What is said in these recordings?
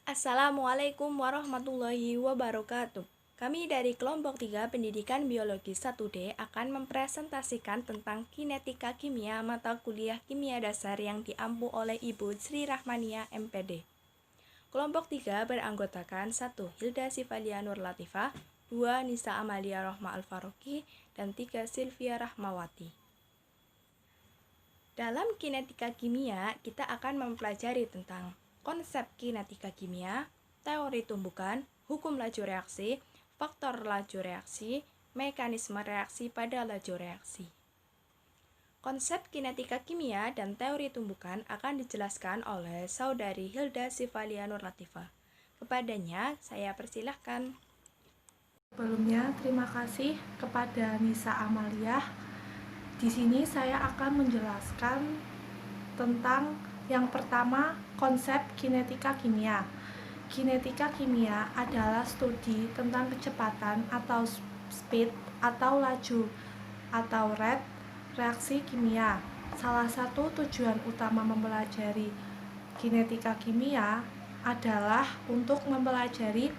Assalamualaikum warahmatullahi wabarakatuh. Kami dari kelompok 3 Pendidikan Biologi 1D akan mempresentasikan tentang kinetika kimia mata kuliah kimia dasar yang diampu oleh Ibu Sri Rahmania MPD. Kelompok 3 beranggotakan 1. Hilda Sivalia Nur Latifah, 2. Nisa Amalia Rohma Al-Faruqi, dan 3. Sylvia Rahmawati. Dalam kinetika kimia, kita akan mempelajari tentang konsep kinetika kimia, teori tumbukan, hukum laju reaksi, faktor laju reaksi, mekanisme reaksi pada laju reaksi. Konsep kinetika kimia dan teori tumbukan akan dijelaskan oleh Saudari Hilda Sivalia Nur Latifah. Kepadanya, saya persilahkan. Sebelumnya, terima kasih kepada Nisa Amalia. Di sini saya akan menjelaskan tentang yang pertama, konsep kinetika kimia. Kinetika kimia adalah studi tentang kecepatan atau speed atau laju atau rate reaksi kimia. Salah satu tujuan utama mempelajari kinetika kimia adalah untuk mempelajari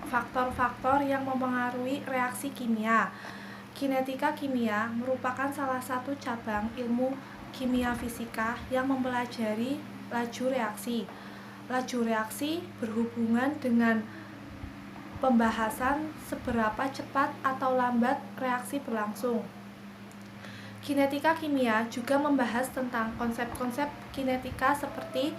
faktor-faktor yang mempengaruhi reaksi kimia. Kinetika kimia merupakan salah satu cabang ilmu kimia fisika yang mempelajari laju reaksi. Laju reaksi berhubungan dengan pembahasan seberapa cepat atau lambat reaksi berlangsung. Kinetika kimia juga membahas tentang konsep-konsep kinetika seperti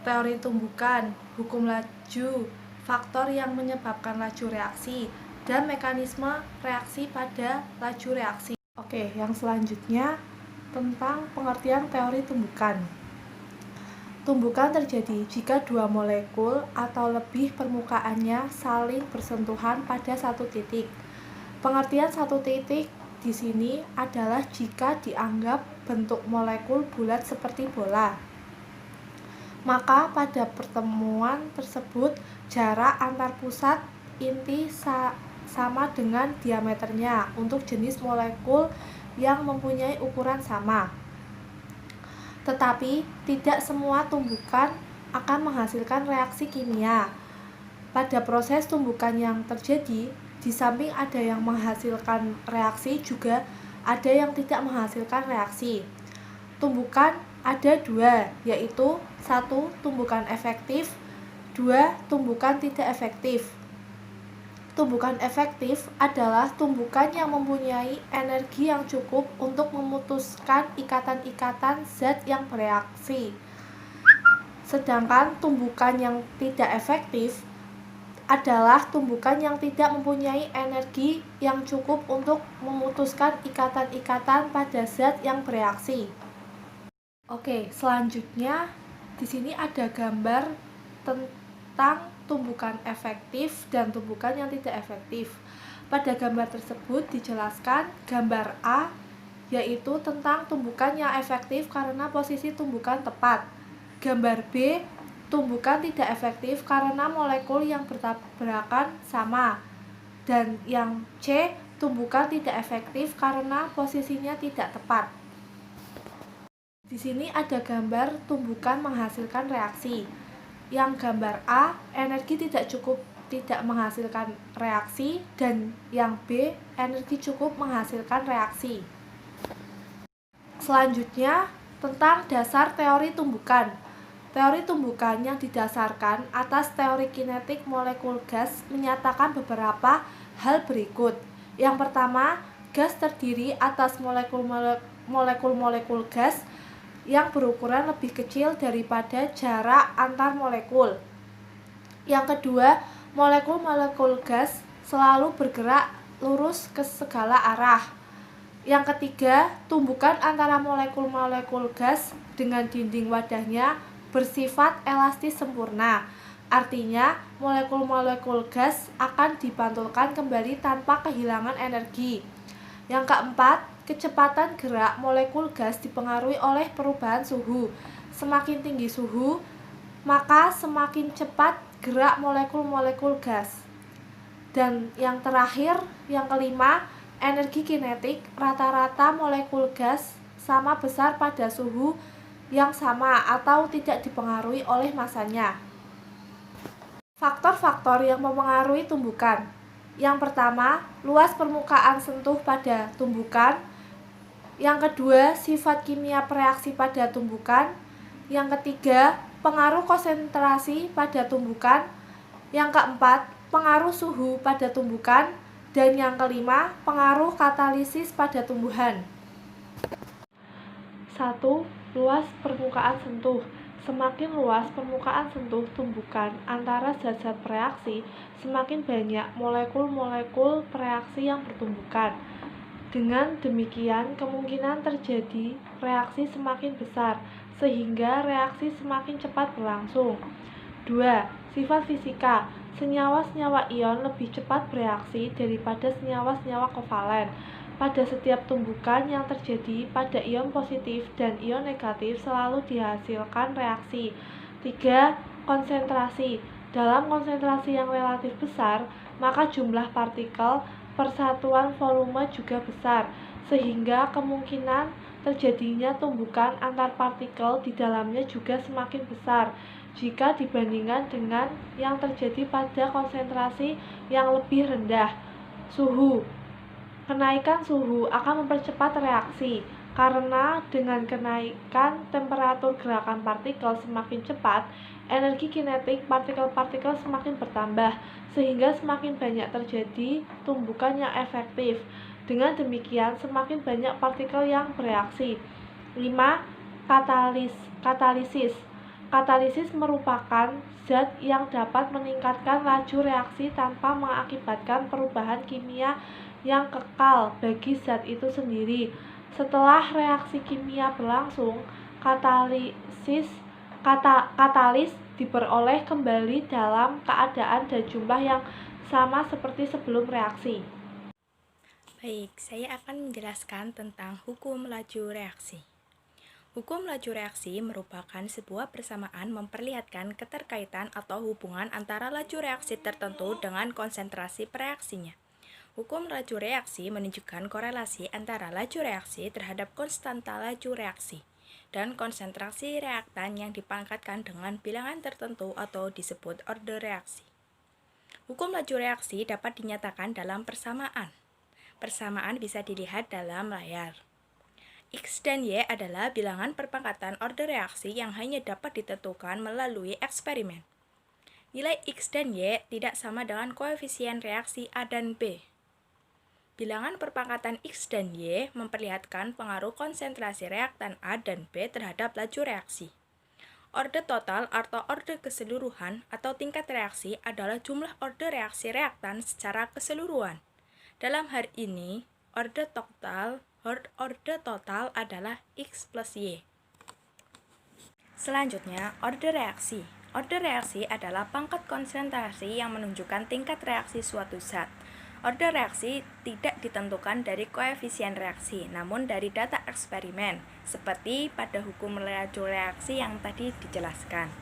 teori tumbukan, hukum laju, faktor yang menyebabkan laju reaksi, dan mekanisme reaksi pada laju reaksi. Oke, yang selanjutnya tentang pengertian teori tumbukan. Tumbukan terjadi jika dua molekul atau lebih permukaannya saling bersentuhan pada satu titik. Pengertian satu titik di sini adalah jika dianggap bentuk molekul bulat seperti bola. Maka pada pertemuan tersebut jarak antar pusat inti sama dengan diameternya untuk jenis molekul yang mempunyai ukuran sama. Tetapi tidak semua tumbukan akan menghasilkan reaksi kimia. Pada proses tumbukan yang terjadi, di samping ada yang menghasilkan reaksi, juga ada yang tidak menghasilkan reaksi. Tumbukan ada dua, yaitu 1. Tumbukan efektif, 2. Tumbukan tidak efektif. Tumbukan efektif adalah tumbukan yang mempunyai energi yang cukup untuk memutuskan ikatan-ikatan zat yang bereaksi. Sedangkan tumbukan yang tidak efektif adalah tumbukan yang tidak mempunyai energi yang cukup untuk memutuskan ikatan-ikatan pada zat yang bereaksi. Oke, selanjutnya di sini ada gambar tentang tumbukan efektif dan tumbukan yang tidak efektif. Pada gambar tersebut dijelaskan gambar A yaitu tentang tumbukan yang efektif karena posisi tumbukan tepat. Gambar B, tumbukan tidak efektif karena molekul yang bertabrakan sama. Dan yang C, tumbukan tidak efektif karena posisinya tidak tepat. Di sini ada gambar tumbukan menghasilkan reaksi. Yang gambar A, energi tidak cukup tidak menghasilkan reaksi, dan yang B, energi cukup menghasilkan reaksi. Selanjutnya, tentang dasar teori tumbukan. Teori tumbukan yang didasarkan atas teori kinetik molekul gas menyatakan beberapa hal berikut. Yang pertama, gas terdiri atas molekul-molekul gas yang berukuran lebih kecil daripada jarak antar molekul. Yang kedua, molekul-molekul gas selalu bergerak lurus ke segala arah. Yang ketiga, tumbukan antara molekul-molekul gas dengan dinding wadahnya bersifat elastis sempurna. Artinya, molekul-molekul gas akan dipantulkan kembali tanpa kehilangan energi. Yang keempat, kecepatan gerak molekul gas dipengaruhi oleh perubahan suhu. Semakin tinggi suhu, maka semakin cepat gerak molekul-molekul gas. Dan yang terakhir, yang kelima, energi kinetik rata-rata molekul gas sama besar pada suhu yang sama atau tidak dipengaruhi oleh masanya. Faktor-faktor yang mempengaruhi tumbukan. Yang pertama, luas permukaan sentuh pada tumbukan. Yang kedua, sifat kimia reaksi pada tumbukan. Yang ketiga, pengaruh konsentrasi pada tumbukan. Yang keempat, pengaruh suhu pada tumbukan. Dan yang kelima, pengaruh katalisis pada tumbuhan. 1. Luas permukaan sentuh. Semakin luas permukaan sentuh tumbukan antara zat-zat bereaksi, semakin banyak molekul-molekul bereaksi yang bertumbukan. Dengan demikian, kemungkinan terjadi reaksi semakin besar, sehingga reaksi semakin cepat berlangsung. 2. Sifat fisika. Senyawa-senyawa ion lebih cepat bereaksi daripada senyawa-senyawa kovalen. Pada setiap tumbukan yang terjadi pada ion positif dan ion negatif selalu dihasilkan reaksi. 3. Konsentrasi. Dalam konsentrasi yang relatif besar, maka jumlah partikel persatuan volume juga besar, sehingga kemungkinan terjadinya tumbukan antar partikel di dalamnya juga semakin besar jika dibandingkan dengan yang terjadi pada konsentrasi yang lebih rendah. Suhu. Kenaikan suhu akan mempercepat reaksi, karena dengan kenaikan temperatur gerakan partikel semakin cepat, energi kinetik partikel-partikel semakin bertambah, sehingga semakin banyak terjadi tumbukan yang efektif. Dengan demikian, semakin banyak partikel yang bereaksi. 5. Katalisis. Katalisis merupakan zat yang dapat meningkatkan laju reaksi tanpa mengakibatkan perubahan kimia yang kekal bagi zat itu sendiri. Setelah reaksi kimia berlangsung, katalis diperoleh kembali dalam keadaan dan jumlah yang sama seperti sebelum reaksi. Baik, saya akan menjelaskan tentang hukum laju reaksi. Hukum laju reaksi merupakan sebuah persamaan memperlihatkan keterkaitan atau hubungan antara laju reaksi tertentu dengan konsentrasi reaksinya. Hukum laju reaksi menunjukkan korelasi antara laju reaksi terhadap konstanta laju reaksi dan konsentrasi reaktan yang dipangkatkan dengan bilangan tertentu atau disebut order reaksi. Hukum laju reaksi dapat dinyatakan dalam persamaan. Persamaan bisa dilihat dalam layar. X dan Y adalah bilangan perpangkatan order reaksi yang hanya dapat ditentukan melalui eksperimen. Nilai X dan Y tidak sama dengan koefisien reaksi A dan B. Bilangan perpangkatan X dan Y memperlihatkan pengaruh konsentrasi reaktan A dan B terhadap laju reaksi. Orde total atau orde keseluruhan atau tingkat reaksi adalah jumlah orde reaksi reaktan secara keseluruhan. Dalam hal ini, orde total adalah X plus Y. Selanjutnya, orde reaksi. Orde reaksi adalah pangkat konsentrasi yang menunjukkan tingkat reaksi suatu zat. Orde reaksi tidak ditentukan dari koefisien reaksi, namun dari data eksperimen, seperti pada hukum laju reaksi yang tadi dijelaskan.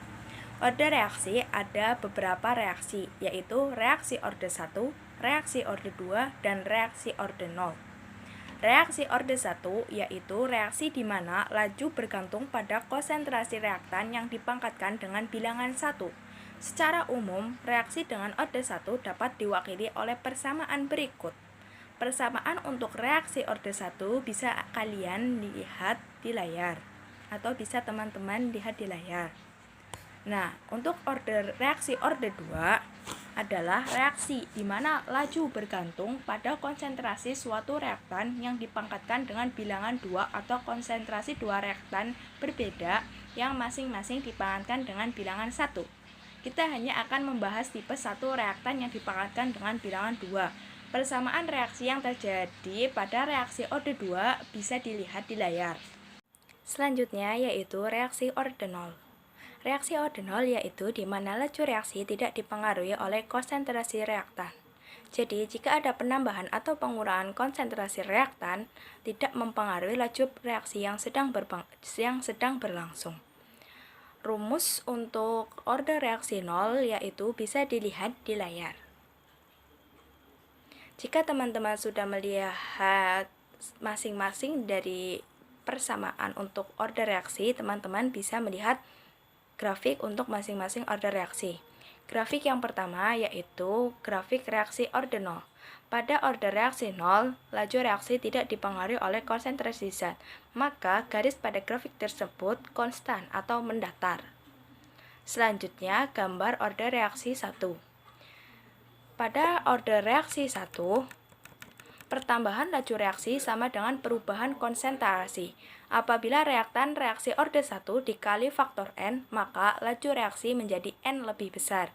Orde reaksi ada beberapa reaksi, yaitu reaksi orde 1, reaksi orde 2, dan reaksi orde 0. Reaksi orde 1 yaitu reaksi di mana laju bergantung pada konsentrasi reaktan yang dipangkatkan dengan bilangan 1. Secara umum, reaksi dengan orde 1 dapat diwakili oleh persamaan berikut. Persamaan untuk reaksi orde 1 bisa kalian lihat di layar, atau bisa teman-teman lihat di layar. Nah, untuk reaksi orde 2 adalah reaksi di mana laju bergantung pada konsentrasi suatu reaktan yang dipangkatkan dengan bilangan 2 atau konsentrasi dua reaktan berbeda yang masing-masing dipangkatkan dengan bilangan 1. Kita hanya akan membahas tipe 1 reaktan yang dipangkatkan dengan bilangan 2. Persamaan reaksi yang terjadi pada reaksi orde 2 bisa dilihat di layar. Selanjutnya yaitu reaksi orde 0. Reaksi orde 0 yaitu di mana laju reaksi tidak dipengaruhi oleh konsentrasi reaktan. Jadi, jika ada penambahan atau pengurangan konsentrasi reaktan, tidak mempengaruhi laju reaksi yang sedang berlangsung. Rumus untuk orde reaksi 0 yaitu bisa dilihat di layar. Jika teman-teman sudah melihat masing-masing dari persamaan untuk orde reaksi, teman-teman bisa melihat grafik untuk masing-masing orde reaksi. Grafik yang pertama yaitu grafik reaksi order 0. Pada order reaksi 0, laju reaksi tidak dipengaruhi oleh konsentrasi zat, maka garis pada grafik tersebut konstan atau mendatar. Selanjutnya, gambar order reaksi 1. Pada order reaksi 1, pertambahan laju reaksi sama dengan perubahan konsentrasi. Apabila reaktan reaksi order 1 dikali faktor N, maka laju reaksi menjadi N lebih besar.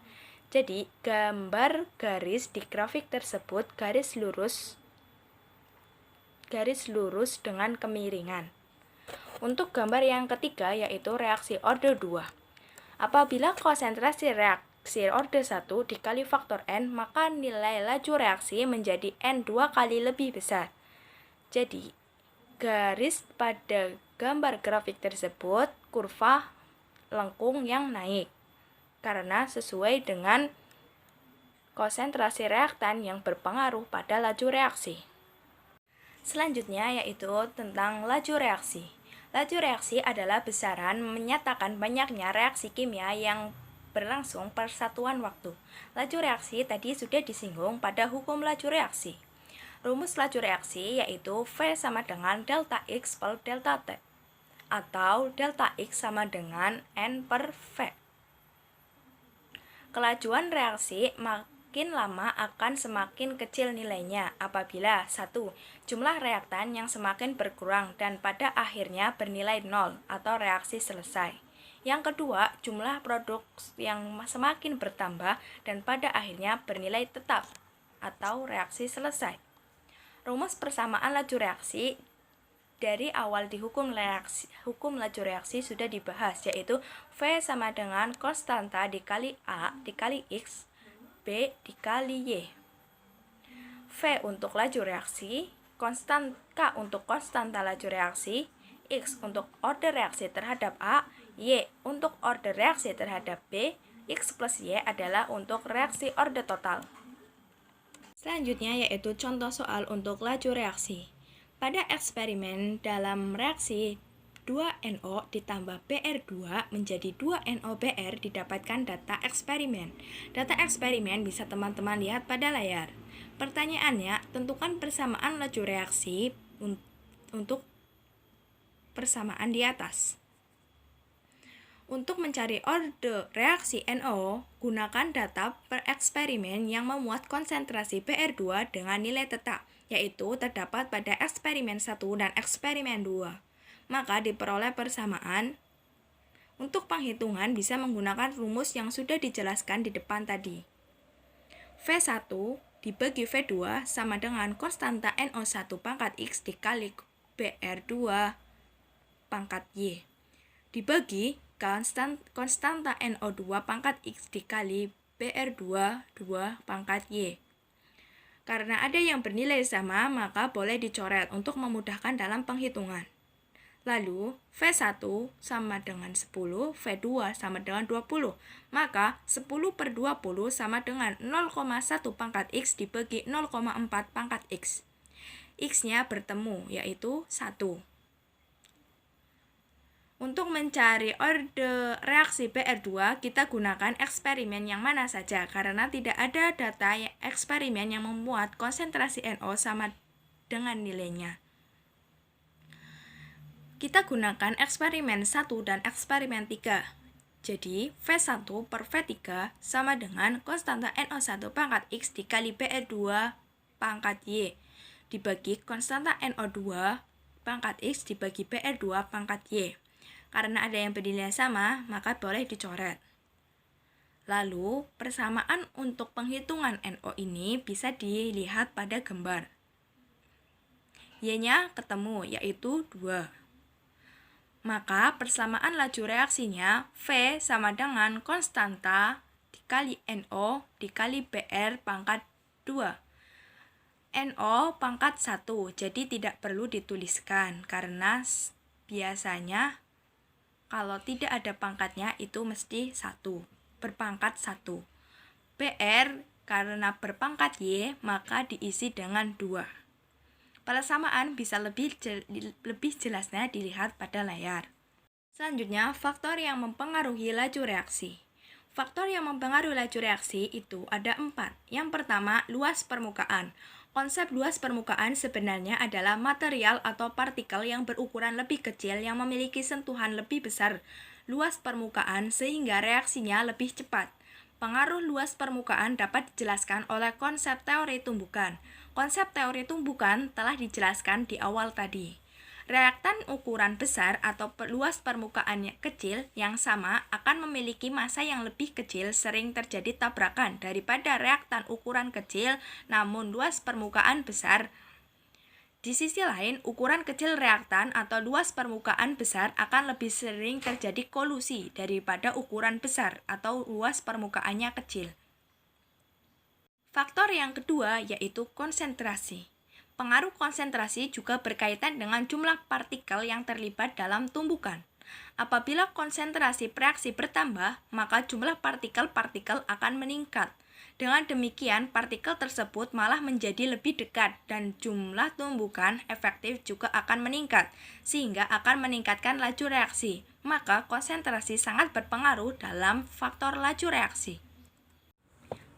Jadi, gambar garis di grafik tersebut garis lurus dengan kemiringan. Untuk gambar yang ketiga yaitu reaksi order 2. Apabila konsentrasi reaksi order 1 dikali faktor N, maka nilai laju reaksi menjadi N 2 kali lebih besar. Jadi, garis pada gambar grafik tersebut kurva lengkung yang naik, karena sesuai dengan konsentrasi reaktan yang berpengaruh pada laju reaksi. Selanjutnya yaitu tentang laju reaksi. Laju reaksi adalah besaran menyatakan banyaknya reaksi kimia yang berlangsung per satuan waktu. Laju reaksi tadi sudah disinggung pada hukum laju reaksi. Rumus laju reaksi yaitu V sama dengan delta X per delta T, atau delta X sama dengan N per V. Kelajuan reaksi makin lama akan semakin kecil nilainya apabila 1. Jumlah reaktan yang semakin berkurang dan pada akhirnya bernilai 0 atau reaksi selesai. Yang kedua, jumlah produk yang semakin bertambah dan pada akhirnya bernilai tetap atau reaksi selesai. Rumus persamaan laju reaksi dari awal di hukum laju reaksi sudah dibahas, yaitu V sama dengan konstanta dikali A dikali X, B dikali Y. V untuk laju reaksi, K untuk konstanta laju reaksi, X untuk order reaksi terhadap A, Y untuk order reaksi terhadap B, X plus Y adalah untuk reaksi order total. Selanjutnya yaitu contoh soal untuk laju reaksi. Pada eksperimen dalam reaksi 2NO ditambah Br2 menjadi 2NOBr didapatkan data eksperimen. Data eksperimen bisa teman-teman lihat pada layar. Pertanyaannya, tentukan persamaan laju reaksi untuk persamaan di atas. Untuk mencari order reaksi NO, gunakan data per eksperimen yang memuat konsentrasi Br2 dengan nilai tetap, yaitu terdapat pada eksperimen 1 dan eksperimen 2. Maka diperoleh persamaan. Untuk penghitungan bisa menggunakan rumus yang sudah dijelaskan di depan tadi. V1 dibagi V2 sama dengan konstanta NO1 pangkat X dikali Br2 pangkat Y dibagi konstanta NO2 pangkat X dikali Br2 2 pangkat Y. Karena ada yang bernilai sama, maka boleh dicoret untuk memudahkan dalam penghitungan. Lalu, V1 sama dengan 10, V2 sama dengan 20. Maka, 10 per 20 sama dengan 0,1 pangkat X dibagi 0,4 pangkat X. X-nya bertemu, yaitu 1. Untuk mencari order reaksi Br2, kita gunakan eksperimen yang mana saja, karena tidak ada data eksperimen yang memuat konsentrasi NO sama dengan nilainya. Kita gunakan eksperimen 1 dan eksperimen 3. Jadi, V1 per V3 sama dengan konstanta NO1 pangkat X dikali Br2 pangkat Y dibagi konstanta NO2 pangkat X dibagi Br2 pangkat Y. Karena ada yang bernilai sama, maka boleh dicoret. Lalu, persamaan untuk penghitungan NO ini bisa dilihat pada gambar. Y-nya ketemu, yaitu 2. Maka, persamaan laju reaksinya V sama dengan konstanta dikali NO dikali Br pangkat 2. NO pangkat 1, jadi tidak perlu dituliskan, karena biasanya kalau tidak ada pangkatnya itu mesti 1, berpangkat 1. Br karena berpangkat Y maka diisi dengan 2. Persamaan bisa lebih jelasnya dilihat pada layar. Selanjutnya, faktor yang mempengaruhi laju reaksi. Faktor yang mempengaruhi laju reaksi itu ada 4. Yang pertama, luas permukaan. Konsep luas permukaan sebenarnya adalah material atau partikel yang berukuran lebih kecil yang memiliki sentuhan lebih besar luas permukaan sehingga reaksinya lebih cepat. Pengaruh luas permukaan dapat dijelaskan oleh konsep teori tumbukan. Konsep teori tumbukan telah dijelaskan di awal tadi. Reaktan ukuran besar atau luas permukaannya kecil yang sama akan memiliki massa yang lebih kecil, sering terjadi tabrakan daripada reaktan ukuran kecil namun luas permukaan besar. Di sisi lain, ukuran kecil reaktan atau luas permukaan besar akan lebih sering terjadi kolusi daripada ukuran besar atau luas permukaannya kecil. Faktor yang kedua yaitu konsentrasi. Pengaruh konsentrasi juga berkaitan dengan jumlah partikel yang terlibat dalam tumbukan. Apabila konsentrasi reaksi bertambah, maka jumlah partikel-partikel akan meningkat. Dengan demikian, partikel tersebut malah menjadi lebih dekat dan jumlah tumbukan efektif juga akan meningkat, sehingga akan meningkatkan laju reaksi. Maka konsentrasi sangat berpengaruh dalam faktor laju reaksi.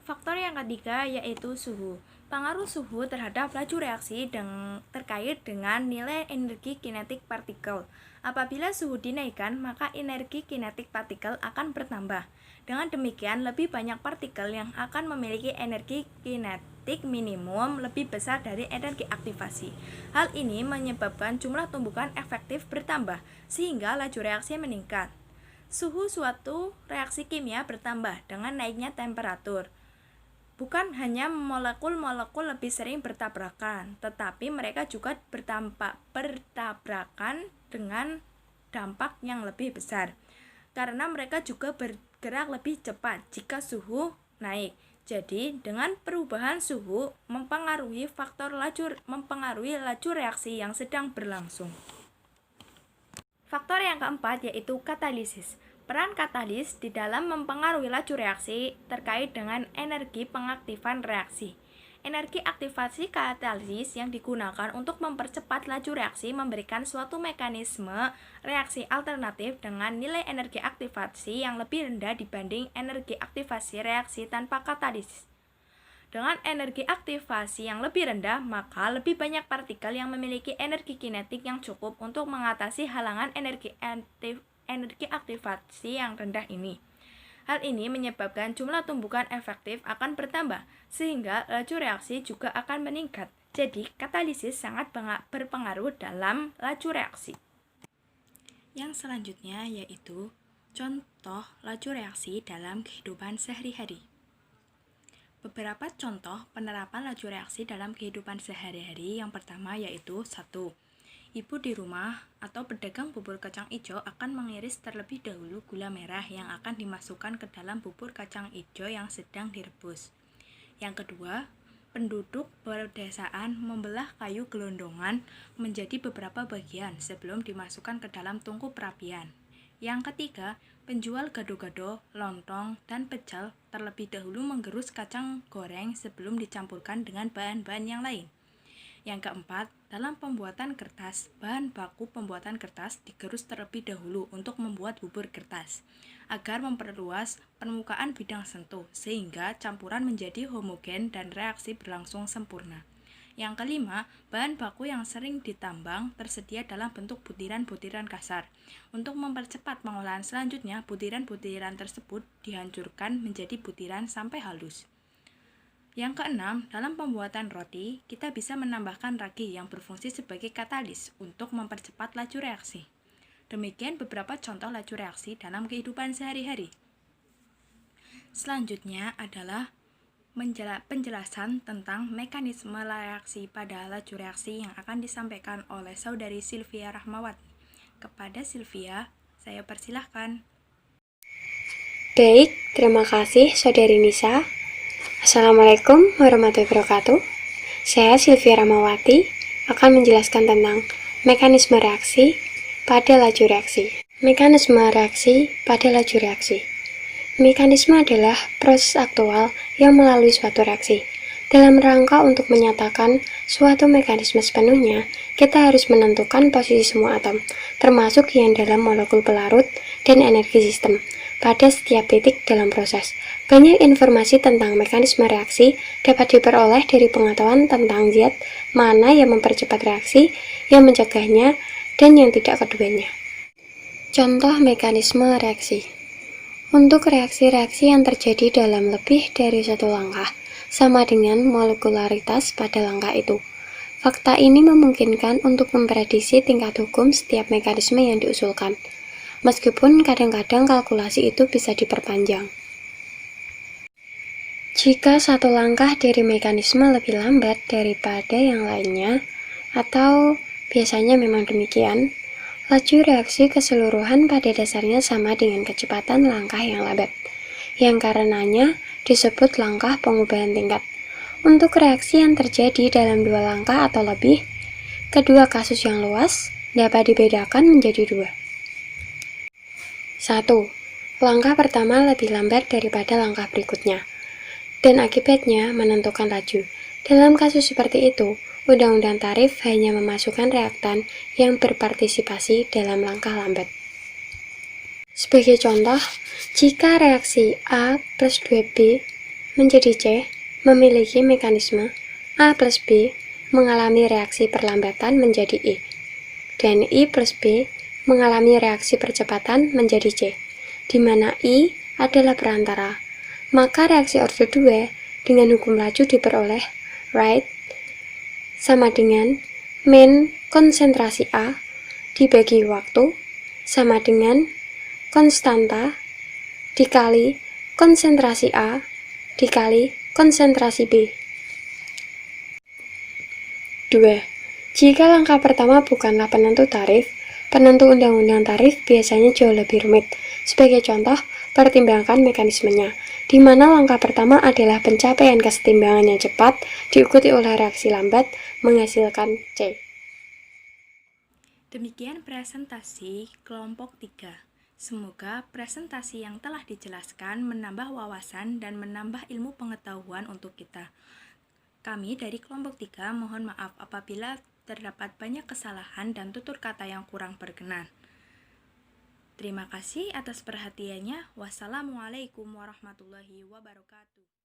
Faktor yang ketiga yaitu suhu. Pengaruh suhu terhadap laju reaksi terkait dengan nilai energi kinetik partikel. Apabila suhu dinaikkan, maka energi kinetik partikel akan bertambah. Dengan demikian, lebih banyak partikel yang akan memiliki energi kinetik minimum lebih besar dari energi aktivasi. Hal ini menyebabkan jumlah tumbukan efektif bertambah, sehingga laju reaksi meningkat. Suhu suatu reaksi kimia bertambah dengan naiknya temperatur. Bukan hanya molekul-molekul lebih sering bertabrakan, tetapi mereka juga bertabrakan dengan dampak yang lebih besar. Karena mereka juga bergerak lebih cepat jika suhu naik. Jadi, dengan perubahan suhu mempengaruhi laju reaksi yang sedang berlangsung. Faktor yang keempat yaitu katalisis. Peran katalis di dalam mempengaruhi laju reaksi terkait dengan energi pengaktifan reaksi. Energi aktivasi katalis yang digunakan untuk mempercepat laju reaksi memberikan suatu mekanisme reaksi alternatif dengan nilai energi aktivasi yang lebih rendah dibanding energi aktivasi reaksi tanpa katalis. Dengan energi aktivasi yang lebih rendah, maka lebih banyak partikel yang memiliki energi kinetik yang cukup untuk mengatasi halangan energi aktivasi yang rendah ini. Hal ini menyebabkan jumlah tumbukan efektif akan bertambah, sehingga laju reaksi juga akan meningkat. Jadi, katalisis sangat berpengaruh dalam laju reaksi. Yang selanjutnya yaitu contoh laju reaksi dalam kehidupan sehari-hari. Beberapa contoh penerapan laju reaksi dalam kehidupan sehari-hari yang pertama yaitu 1. Ibu di rumah atau pedagang bubur kacang ijo akan mengiris terlebih dahulu gula merah yang akan dimasukkan ke dalam bubur kacang ijo yang sedang direbus. Yang kedua, penduduk pedesaan membelah kayu gelondongan menjadi beberapa bagian sebelum dimasukkan ke dalam tungku perapian. Yang ketiga, penjual gado-gado, lontong, dan pecel terlebih dahulu menggerus kacang goreng sebelum dicampurkan dengan bahan-bahan yang lain. Yang keempat, dalam pembuatan kertas, bahan baku pembuatan kertas digerus terlebih dahulu untuk membuat bubur kertas, agar memperluas permukaan bidang sentuh, sehingga campuran menjadi homogen dan reaksi berlangsung sempurna. Yang kelima, bahan baku yang sering ditambang tersedia dalam bentuk butiran-butiran kasar. Untuk mempercepat pengolahan selanjutnya, butiran-butiran tersebut dihancurkan menjadi butiran sampai halus. Yang keenam, dalam pembuatan roti, kita bisa menambahkan ragi yang berfungsi sebagai katalis untuk mempercepat laju reaksi. Demikian beberapa contoh laju reaksi dalam kehidupan sehari-hari. Selanjutnya adalah penjelasan tentang mekanisme reaksi pada laju reaksi yang akan disampaikan oleh saudari Sylvia Rahmawati. Kepada Sylvia, saya persilahkan. Baik, terima kasih saudari Nisa. Assalamualaikum warahmatullahi wabarakatuh. Saya Sylvia Rahmawati akan menjelaskan tentang mekanisme reaksi pada laju reaksi. Mekanisme reaksi pada laju reaksi. Mekanisme adalah proses aktual yang melalui suatu reaksi. Dalam rangka untuk menyatakan suatu mekanisme sepenuhnya, kita harus menentukan posisi semua atom, termasuk yang dalam molekul pelarut dan energi sistem. pada setiap titik dalam proses. Banyak informasi tentang mekanisme reaksi dapat diperoleh dari pengetahuan tentang zat mana yang mempercepat reaksi, yang mencegahnya, dan yang tidak keduanya. Contoh mekanisme reaksi. Untuk reaksi-reaksi yang terjadi dalam lebih dari satu langkah, sama dengan molekularitas pada langkah itu. Fakta ini memungkinkan untuk memprediksi tingkat hukum setiap mekanisme yang diusulkan, meskipun kadang-kadang kalkulasi itu bisa diperpanjang. Jika satu langkah dari mekanisme lebih lambat daripada yang lainnya, atau biasanya memang demikian, laju reaksi keseluruhan pada dasarnya sama dengan kecepatan langkah yang lambat, yang karenanya disebut langkah pengubahan tingkat. Untuk reaksi yang terjadi dalam dua langkah atau lebih, kedua kasus yang luas dapat dibedakan menjadi dua. 1. Langkah pertama lebih lambat daripada langkah berikutnya, dan akibatnya menentukan laju. Dalam kasus seperti itu, Undang-Undang Tarif hanya memasukkan reaktan yang berpartisipasi dalam langkah lambat. Sebagai contoh, jika reaksi A plus 2B menjadi C memiliki mekanisme A plus B mengalami reaksi perlambatan menjadi I, dan I plus B mengalami reaksi percepatan menjadi C, di mana I adalah perantara. Maka reaksi order 2 dengan hukum laju diperoleh Wright sama dengan min konsentrasi A dibagi waktu sama dengan konstanta dikali konsentrasi A dikali konsentrasi B. 2. Jika langkah pertama bukanlah penentu tarif, penentu undang-undang tarif biasanya jauh lebih rumit. Sebagai contoh, pertimbangkan mekanismenya, di mana langkah pertama adalah pencapaian kesetimbangan yang cepat, diikuti oleh reaksi lambat, menghasilkan C. Demikian presentasi kelompok 3. Semoga presentasi yang telah dijelaskan menambah wawasan dan menambah ilmu pengetahuan untuk kita. Kami dari kelompok 3 mohon maaf apabila terdapat banyak kesalahan dan tutur kata yang kurang berkenan. Terima kasih atas perhatiannya. Wassalamualaikum warahmatullahi wabarakatuh.